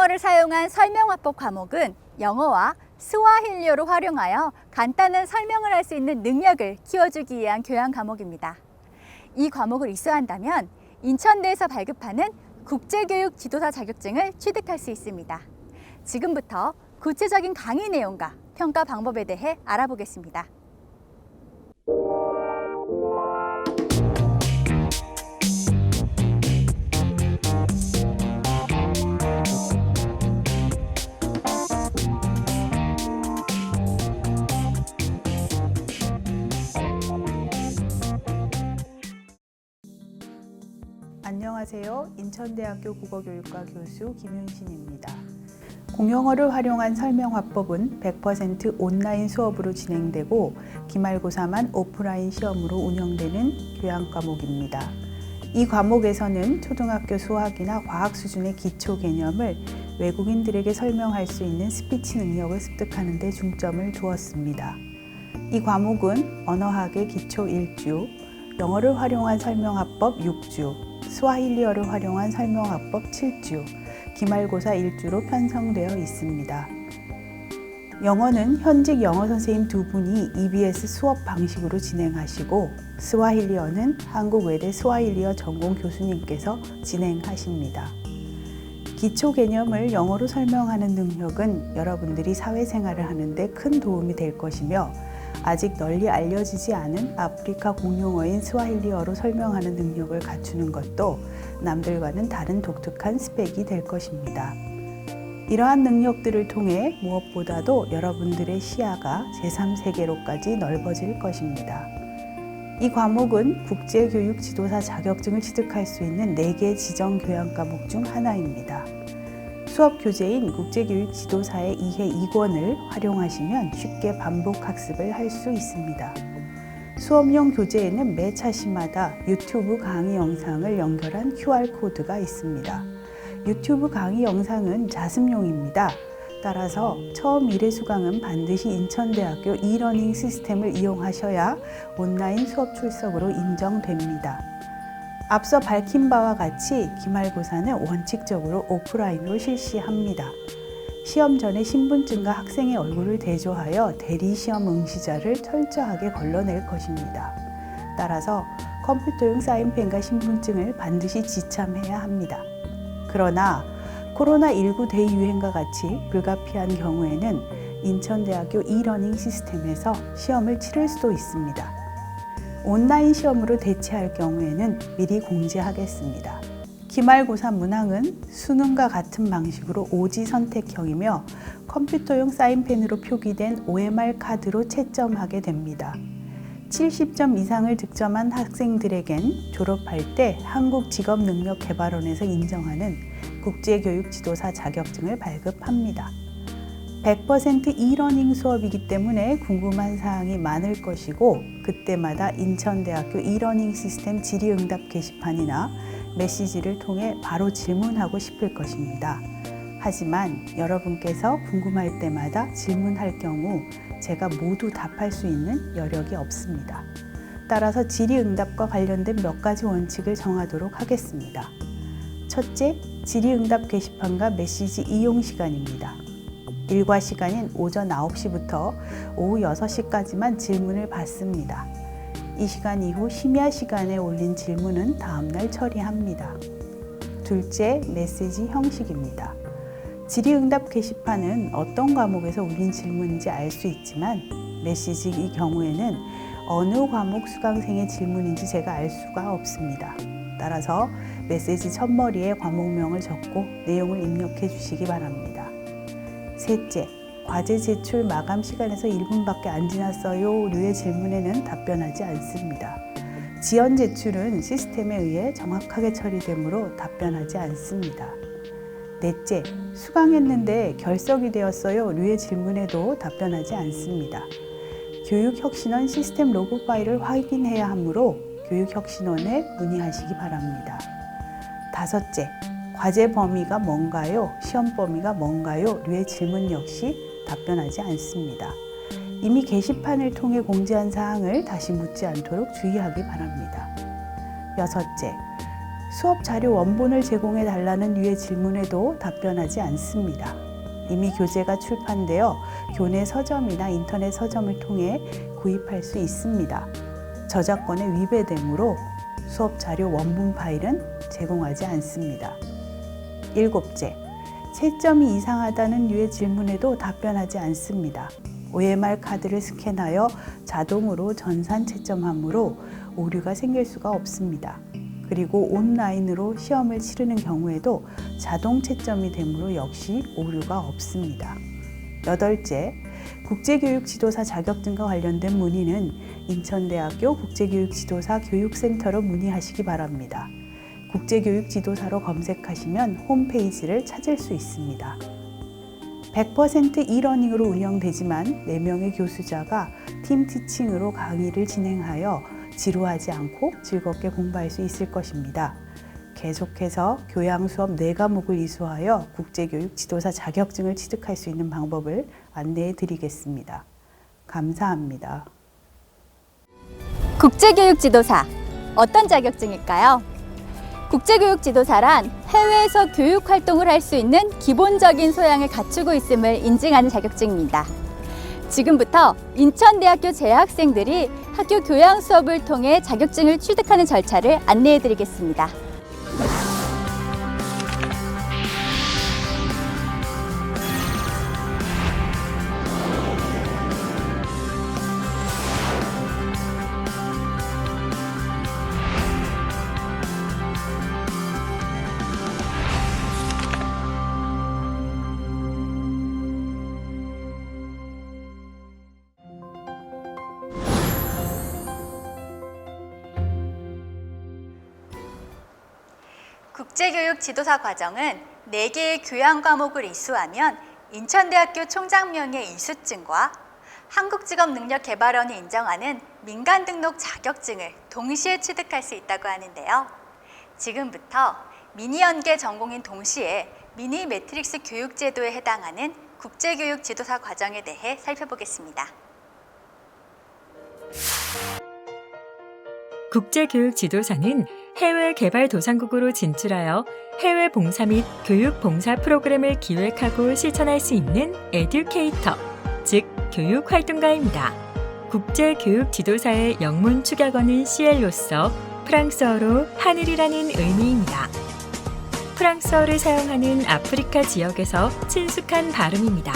영어를 사용한 설명화법 과목은 영어와 스와힐리어를 활용하여 간단한 설명을 할 수 있는 능력을 키워주기 위한 교양 과목입니다. 이 과목을 이수한다면 인천대에서 발급하는 국제교육 지도사 자격증을 취득할 수 있습니다. 지금부터 구체적인 강의 내용과 평가 방법에 대해 알아보겠습니다. 안녕하세요. 인천대학교 국어교육과 교수 김윤신입니다. 공용어를 활용한 설명화법은 100% 온라인 수업으로 진행되고 기말고사만 오프라인 시험으로 운영되는 교양 과목입니다. 이 과목에서는 초등학교 수학이나 과학 수준의 기초 개념을 외국인들에게 설명할 수 있는 스피치 능력을 습득하는 데 중점을 두었습니다. 이 과목은 언어학의 기초 1주, 영어를 활용한 설명화법 6주, 스와힐리어를 활용한 설명화법 7주, 기말고사 1주로 편성되어 있습니다. 영어는 현직 영어 선생님 2분이 EBS 수업 방식으로 진행하시고, 스와힐리어는 한국외대 스와힐리어 전공 교수님께서 진행하십니다. 기초 개념을 영어로 설명하는 능력은 여러분들이 사회생활을 하는데 큰 도움이 될 것이며, 아직 널리 알려지지 않은 아프리카 공용어인 스와힐리어로 설명하는 능력을 갖추는 것도 남들과는 다른 독특한 스펙이 될 것입니다. 이러한 능력들을 통해 무엇보다도 여러분들의 시야가 제3세계로까지 넓어질 것입니다. 이 과목은 국제교육 지도사 자격증을 취득할 수 있는 4개 지정 교양 과목 중 하나입니다. 수업 교재인 국제교육 지도사의 이해 2권을 활용하시면 쉽게 반복 학습을 할 수 있습니다. 수업용 교재에는 매 차시마다 유튜브 강의 영상을 연결한 QR코드가 있습니다. 유튜브 강의 영상은 자습용입니다. 따라서 처음 1회 수강은 반드시 인천대학교 e-러닝 시스템을 이용하셔야 온라인 수업 출석으로 인정됩니다. 앞서 밝힌 바와 같이 기말고사는 원칙적으로 오프라인으로 실시합니다. 시험 전에 신분증과 학생의 얼굴을 대조하여 대리시험 응시자를 철저하게 걸러낼 것입니다. 따라서 컴퓨터용 사인펜과 신분증을 반드시 지참해야 합니다. 그러나 코로나19 대유행과 같이 불가피한 경우에는 인천대학교 e-러닝 시스템에서 시험을 치를 수도 있습니다. 온라인 시험으로 대체할 경우에는 미리 공지하겠습니다. 기말고사 문항은 수능과 같은 방식으로 오지 선택형이며 컴퓨터용 사인펜으로 표기된 OMR 카드로 채점하게 됩니다. 70점 이상을 득점한 학생들에겐 졸업할 때 한국직업능력개발원에서 인정하는 국제교육 지도사 자격증을 발급합니다. 100% e-러닝 수업이기 때문에 궁금한 사항이 많을 것이고, 그때마다 인천대학교 e-러닝 시스템 질의응답 게시판이나 메시지를 통해 바로 질문하고 싶을 것입니다. 하지만 여러분께서 궁금할 때마다 질문할 경우 제가 모두 답할 수 있는 여력이 없습니다. 따라서 질의응답과 관련된 몇 가지 원칙을 정하도록 하겠습니다. 첫째, 질의응답 게시판과 메시지 이용 시간입니다. 일과 시간인 오전 9시부터 오후 6시까지만 질문을 받습니다. 이 시간 이후 심야 시간에 올린 질문은 다음날 처리합니다. 둘째, 메시지 형식입니다. 질의응답 게시판은 어떤 과목에서 올린 질문인지 알 수 있지만 메시지의 경우에는 어느 과목 수강생의 질문인지 제가 알 수가 없습니다. 따라서 메시지 첫머리에 과목명을 적고 내용을 입력해 주시기 바랍니다. 셋째, 과제 제출 마감 시간에서 1분밖에 안 지났어요 류의 질문에는 답변하지 않습니다. 지연 제출은 시스템에 의해 정확하게 처리되므로 답변하지 않습니다. 넷째, 수강했는데 결석이 되었어요 류의 질문에도 답변하지 않습니다. 교육혁신원 시스템 로그 파일을 확인해야 하므로 교육혁신원에 문의하시기 바랍니다. 다섯째, 과제 범위가 뭔가요? 시험 범위가 뭔가요? 류의 질문 역시 답변하지 않습니다. 이미 게시판을 통해 공지한 사항을 다시 묻지 않도록 주의하기 바랍니다. 여섯째, 수업 자료 원본을 제공해 달라는 유의 질문에도 답변하지 않습니다. 이미 교재가 출판되어 교내 서점이나 인터넷 서점을 통해 구입할 수 있습니다. 저작권에 위배되므로 수업 자료 원본 파일은 제공하지 않습니다. 7째, 채점이 이상하다는 유의 질문에도 답변하지 않습니다. OMR 카드를 스캔하여 자동으로 전산 채점하므로 오류가 생길 수가 없습니다. 그리고 온라인으로 시험을 치르는 경우에도 자동 채점이 되므로 역시 오류가 없습니다. 8째, 국제교육 지도사 자격증과 관련된 문의는 인천대학교 국제교육지도사 교육센터로 문의하시기 바랍니다. 국제교육 지도사로 검색하시면 홈페이지를 찾을 수 있습니다. 100% e-러닝으로 운영되지만 4명의 교수자가 팀 티칭으로 강의를 진행하여 지루하지 않고 즐겁게 공부할 수 있을 것입니다. 계속해서 교양 수업 4과목을 이수하여 국제교육 지도사 자격증을 취득할 수 있는 방법을 안내해 드리겠습니다. 감사합니다. 국제교육 지도사, 어떤 자격증일까요? 국제교육 지도사란 해외에서 교육 활동을 할 수 있는 기본적인 소양을 갖추고 있음을 인증하는 자격증입니다. 지금부터 인천대학교 재학생들이 학교 교양 수업을 통해 자격증을 취득하는 절차를 안내해 드리겠습니다. 국제교육 지도사 과정은 4개의 교양 과목을 이수하면 인천대학교 총장명의 이수증과 한국직업능력개발원이 인정하는 민간 등록 자격증을 동시에 취득할 수 있다고 하는데요. 지금부터 미니연계 전공인 동시에 미니 매트릭스 교육제도에 해당하는 국제교육 지도사 과정에 대해 살펴보겠습니다. 국제교육 지도사는 해외 개발 도상국으로 진출하여 해외 봉사 및 교육 봉사 프로그램을 기획하고 실천할 수 있는 에듀케이터, 즉 교육 활동가입니다. 국제교육 지도사의 영문 축약어는 CL로서 프랑스어로 하늘이라는 의미입니다. 프랑스어를 사용하는 아프리카 지역에서 친숙한 발음입니다.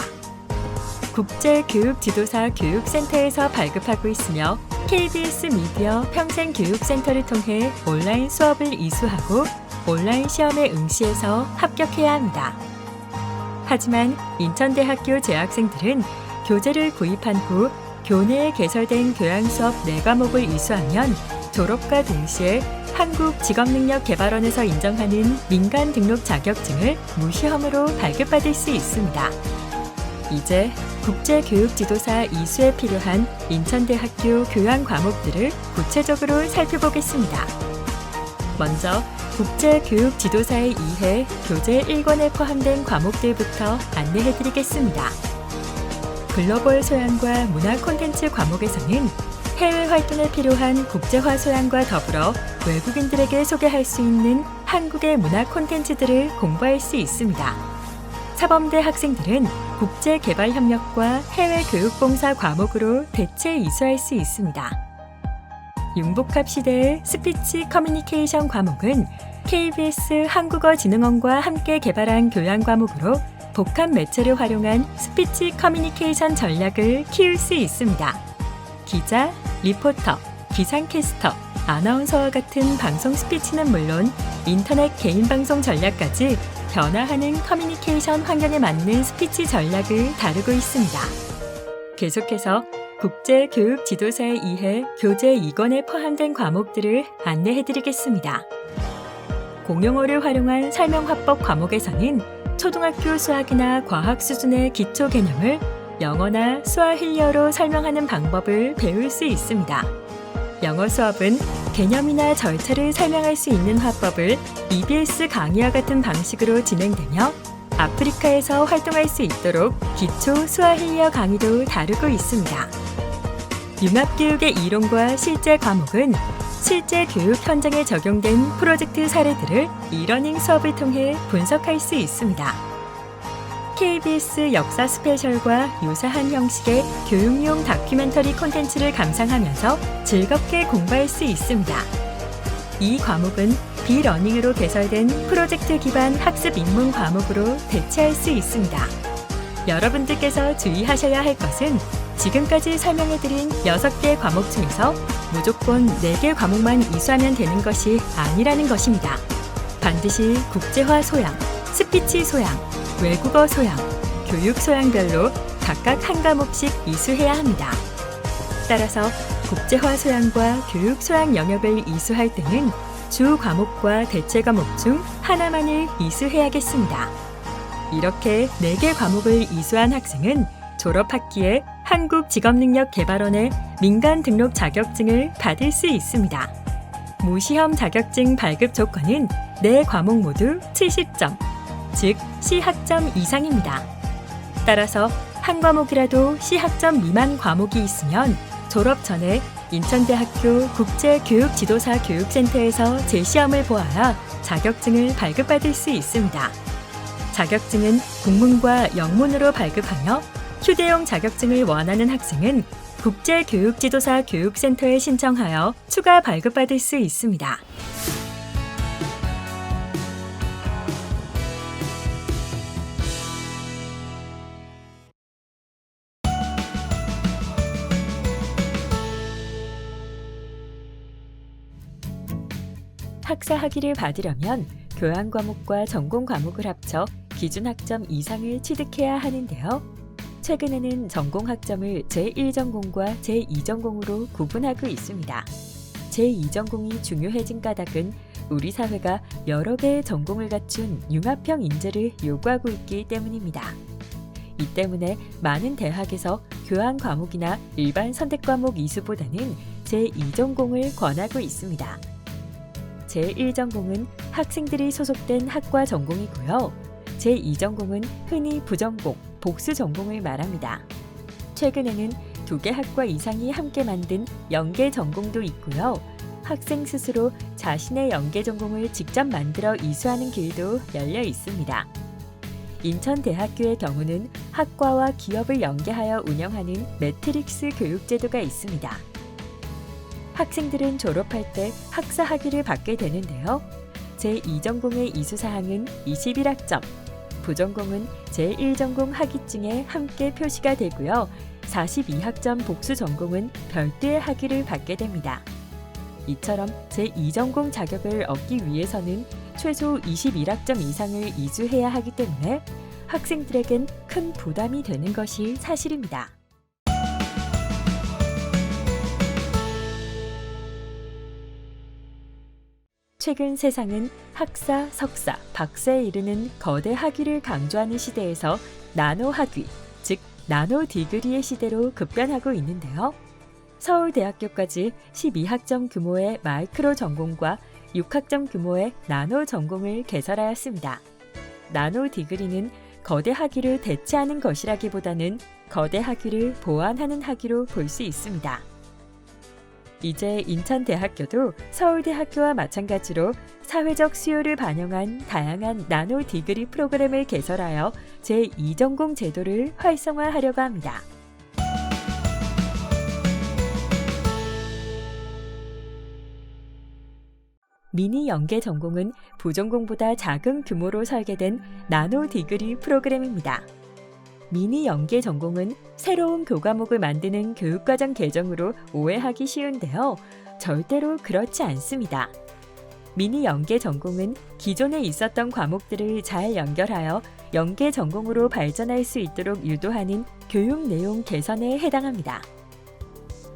국제교육지도사 교육센터에서 발급하고 있으며 KBS 미디어 평생교육센터를 통해 온라인 수업을 이수하고 온라인 시험에 응시해서 합격해야 합니다. 하지만 인천대학교 재학생들은 교재를 구입한 후 교내에 개설된 교양수업 4과목을 이수하면 졸업과 동시에 한국직업능력개발원에서 인정하는 민간 등록 자격증을 무시험으로 발급받을 수 있습니다. 이제 국제교육지도사 이수에 필요한 인천대학교 교양 과목들을 구체적으로 살펴보겠습니다. 먼저 국제교육지도사의 이해 교재 1권에 포함된 과목들부터 안내해드리겠습니다. 글로벌 소양과 문화 콘텐츠 과목에서는 해외 활동에 필요한 국제화 소양과 더불어 외국인들에게 소개할 수 있는 한국의 문화 콘텐츠들을 공부할 수 있습니다. 사범대 학생들은 국제개발협력과 해외교육봉사 과목으로 대체 이수할 수 있습니다. 융복합 시대의 스피치 커뮤니케이션 과목은 KBS 한국어진흥원과 함께 개발한 교양 과목으로 복합 매체를 활용한 스피치 커뮤니케이션 전략을 키울 수 있습니다. 기자, 리포터, 기상캐스터, 아나운서와 같은 방송 스피치는 물론 인터넷 개인 방송 전략까지 변화하는 커뮤니케이션 환경에 맞는 스피치 전략을 다루고 있습니다. 계속해서 국제교육 지도사의 이해 교재 2권에 포함된 과목들을 안내해드리겠습니다. 공용어를 활용한 설명화법 과목에서는 초등학교 수학이나 과학 수준의 기초 개념을 영어나 스와힐리어로 설명하는 방법을 배울 수 있습니다. 영어 수업은 개념이나 절차를 설명할 수 있는 화법을 EBS 강의와 같은 방식으로 진행되며 아프리카에서 활동할 수 있도록 기초 스와힐리어 강의도 다루고 있습니다. 융합교육의 이론과 실제 과목은 실제 교육 현장에 적용된 프로젝트 사례들을 이러닝 수업을 통해 분석할 수 있습니다. KBS 역사 스페셜과 유사한 형식의 교육용 다큐멘터리 콘텐츠를 감상하면서 즐겁게 공부할 수 있습니다. 이 과목은 비러닝으로 개설된 프로젝트 기반 학습 입문 과목으로 대체할 수 있습니다. 여러분들께서 주의하셔야 할 것은 지금까지 설명해드린 6개 과목 중에서 무조건 4개 과목만 이수하면 되는 것이 아니라는 것입니다. 반드시 국제화 소양, 스피치 소양, 외국어 소양, 교육 소양별로 각각 한 과목씩 이수해야 합니다. 따라서 국제화 소양과 교육 소양 영역을 이수할 때는 주 과목과 대체 과목 중 하나만을 이수해야겠습니다. 이렇게 4개 과목을 이수한 학생은 졸업학기에 한국직업능력개발원의 민간 등록 자격증을 받을 수 있습니다. 무시험 자격증 발급 조건은 4과목 모두 70점, 즉 C학점 이상입니다. 따라서 한 과목이라도 C학점 미만 과목이 있으면 졸업 전에 인천대학교 국제교육지도사 교육센터에서 재시험을 보아야 자격증을 발급받을 수 있습니다. 자격증은 국문과 영문으로 발급하며 휴대용 자격증을 원하는 학생은 국제교육지도사 교육센터에 신청하여 추가 발급받을 수 있습니다. 학사 학위를 받으려면 교양 과목과 전공 과목을 합쳐 기준 학점 이상을 취득해야 하는데요. 최근에는 전공 학점을 제1전공과 제2전공으로 구분하고 있습니다. 제2전공이 중요해진 까닭은 우리 사회가 여러 개의 전공을 갖춘 융합형 인재를 요구하고 있기 때문입니다. 이 때문에 많은 대학에서 교양 과목이나 일반 선택 과목 이수보다는 제2전공을 권하고 있습니다. 제1전공은 학생들이 소속된 학과 전공이고요. 제2전공은 흔히 부전공, 복수 전공을 말합니다. 최근에는 2개 학과 이상이 함께 만든 연계 전공도 있고요. 학생 스스로 자신의 연계 전공을 직접 만들어 이수하는 길도 열려 있습니다. 인천대학교의 경우는 학과와 기업을 연계하여 운영하는 매트릭스 교육제도가 있습니다. 학생들은 졸업할 때 학사 학위를 받게 되는데요. 제2전공의 이수사항은 21학점, 부전공은 제1전공 학위증에 함께 표시가 되고요. 42학점 복수 전공은 별도의 학위를 받게 됩니다. 이처럼 제2전공 자격을 얻기 위해서는 최소 21학점 이상을 이수해야 하기 때문에 학생들에겐 큰 부담이 되는 것이 사실입니다. 최근 세상은 학사, 석사, 박사에 이르는 거대 학위를 강조하는 시대에서 나노 학위, 즉 나노 디그리의 시대로 급변하고 있는데요. 서울대학교까지 12학점 규모의 마이크로 전공과 6학점 규모의 나노 전공을 개설하였습니다. 나노 디그리는 거대 학위를 대체하는 것이라기보다는 거대 학위를 보완하는 학위로 볼 수 있습니다. 이제 인천대학교도 서울대학교와 마찬가지로 사회적 수요를 반영한 다양한 나노 디그리 프로그램을 개설하여 제2전공 제도를 활성화하려고 합니다. 미니 연계 전공은 부전공보다 작은 규모로 설계된 나노 디그리 프로그램입니다. 미니 연계 전공은 새로운 교과목을 만드는 교육과정 개정으로 오해하기 쉬운데요. 절대로 그렇지 않습니다. 미니 연계 전공은 기존에 있었던 과목들을 잘 연결하여 연계 전공으로 발전할 수 있도록 유도하는 교육 내용 개선에 해당합니다.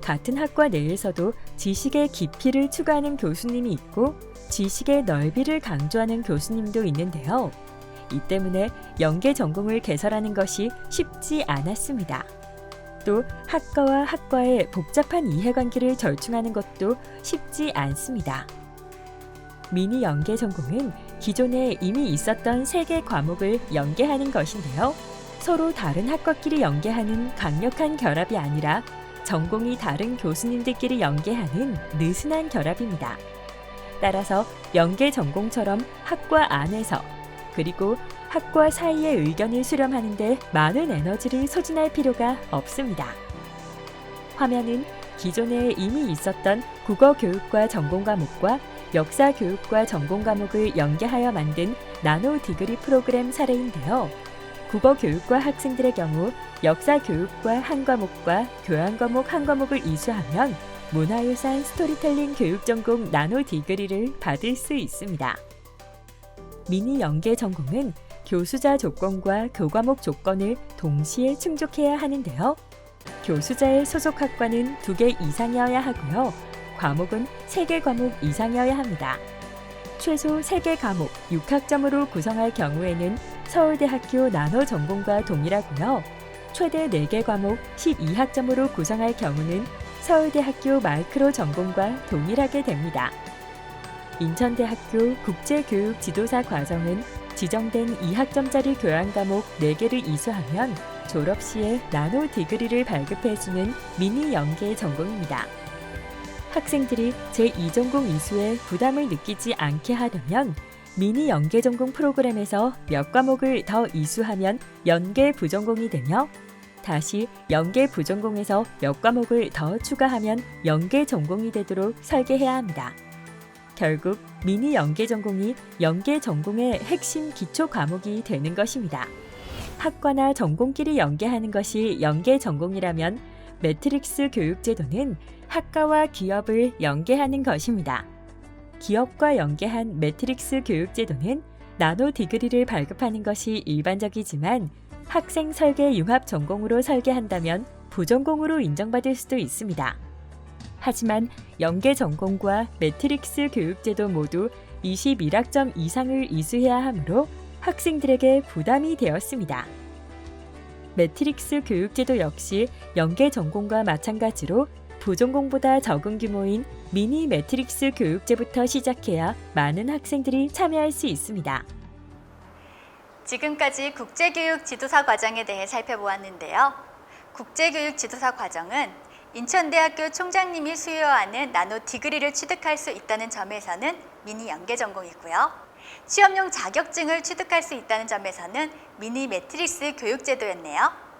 같은 학과 내에서도 지식의 깊이를 추구하는 교수님이 있고 지식의 넓이를 강조하는 교수님도 있는데요. 이 때문에 연계 전공을 개설하는 것이 쉽지 않았습니다. 또 학과와 학과의 복잡한 이해관계를 절충하는 것도 쉽지 않습니다. 미니 연계 전공은 기존에 이미 있었던 3개 과목을 연계하는 것인데요. 서로 다른 학과끼리 연계하는 강력한 결합이 아니라 전공이 다른 교수님들끼리 연계하는 느슨한 결합입니다. 따라서 연계 전공처럼 학과 안에서 그리고 학과 사이의 의견을 수렴하는 데 많은 에너지를 소진할 필요가 없습니다. 화면은 기존에 이미 있었던 국어 교육과 전공 과목과 역사 교육과 전공 과목을 연계하여 만든 나노 디그리 프로그램 사례인데요. 국어 교육과 학생들의 경우 역사 교육과 한 과목과 교양 과목 한 과목을 이수하면 문화유산 스토리텔링 교육 전공 나노 디그리를 받을 수 있습니다. 미니 연계 전공은 교수자 조건과 교과목 조건을 동시에 충족해야 하는데요. 교수자의 소속 학과는 2개 이상이어야 하고요. 과목은 3개 과목 이상이어야 합니다. 최소 3개 과목 6학점으로 구성할 경우에는 서울대학교 나노 전공과 동일하고요. 최대 4개 과목 12학점으로 구성할 경우는 서울대학교 마이크로 전공과 동일하게 됩니다. 인천대학교 국제교육 지도사 과정은 지정된 2학점짜리 교양 과목 4개를 이수하면 졸업 시에 나노 디그리를 발급해주는 미니 연계 전공입니다. 학생들이 제2전공 이수에 부담을 느끼지 않게 하려면 미니 연계 전공 프로그램에서 몇 과목을 더 이수하면 연계 부전공이 되며 다시 연계 부전공에서 몇 과목을 더 추가하면 연계 전공이 되도록 설계해야 합니다. 결국 미니 연계 전공이 연계 전공의 핵심 기초 과목이 되는 것입니다. 학과나 전공끼리 연계하는 것이 연계 전공이라면 매트릭스 교육제도는 학과와 기업을 연계하는 것입니다. 기업과 연계한 매트릭스 교육제도는 나노 디그리를 발급하는 것이 일반적이지만 학생 설계 융합 전공으로 설계한다면 부전공으로 인정받을 수도 있습니다. 하지만 연계 전공과 매트릭스 교육제도 모두 21학점 이상을 이수해야 하므로 학생들에게 부담이 되었습니다. 매트릭스 교육제도 역시 연계 전공과 마찬가지로 부전공보다 적은 규모인 미니 매트릭스 교육제부터 시작해야 많은 학생들이 참여할 수 있습니다. 지금까지 국제교육 지도사 과정에 대해 살펴보았는데요. 국제교육 지도사 과정은 인천대학교 총장님이 수요하는 나노 디그리를 취득할 수 있다는 점에서는 미니 연계 전공이고요. 취업용 자격증을 취득할 수 있다는 점에서는 미니 매트릭스 교육제도였네요.